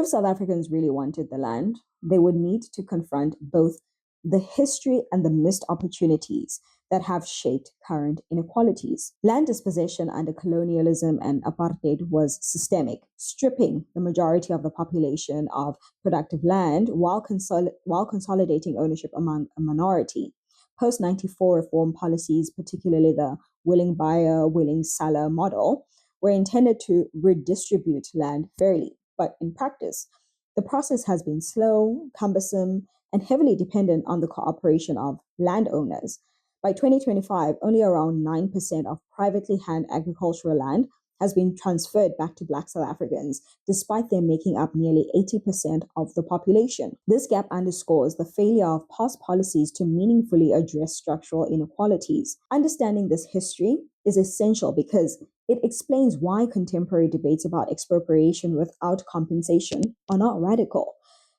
If South Africans really wanted the land, they would need to confront both the history and the missed opportunities that have shaped current inequalities. Land dispossession under colonialism and apartheid was systemic, stripping the majority of the population of productive land while consolidating ownership among a minority. Post 94 reform policies, particularly the willing buyer, willing seller model, were intended to redistribute land fairly. But in practice, the process has been slow, cumbersome, and heavily dependent on the cooperation of landowners. By 2025, only around 9% of privately held agricultural land has been transferred back to Black South Africans, despite them making up nearly 80% of the population. This gap underscores the failure of past policies to meaningfully address structural inequalities. Understanding this history is essential because it explains why contemporary debates about expropriation without compensation are not radical,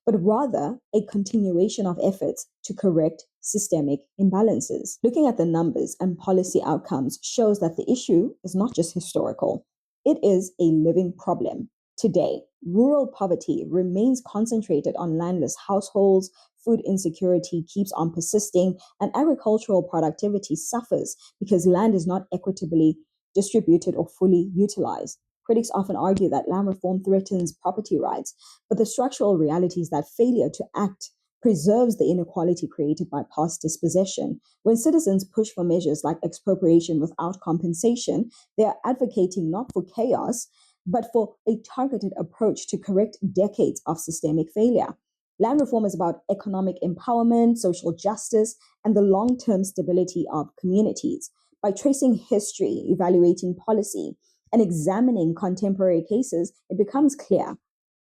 but rather a continuation of efforts to correct systemic imbalances. Looking at the numbers and policy outcomes shows that the issue is not just historical, it is a living problem. Today, rural poverty remains concentrated on landless households, food insecurity keeps on persisting, and agricultural productivity suffers because land is not equitably distributed or fully utilized. Critics often argue that land reform threatens property rights, but the structural reality is that failure to act preserves the inequality created by past dispossession. When citizens push for measures like expropriation without compensation, they are advocating not for chaos, but for a targeted approach to correct decades of systemic failure. Land reform is about economic empowerment, social justice, and the long-term stability of communities. By tracing history, evaluating policy, and examining contemporary cases, it becomes clear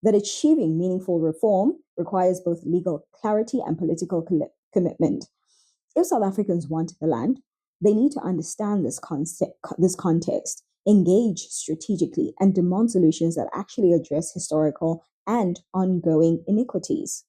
that achieving meaningful reform requires both legal clarity and political commitment. If South Africans want the land, they need to understand this context, engage strategically, and demand solutions that actually address historical and ongoing inequities.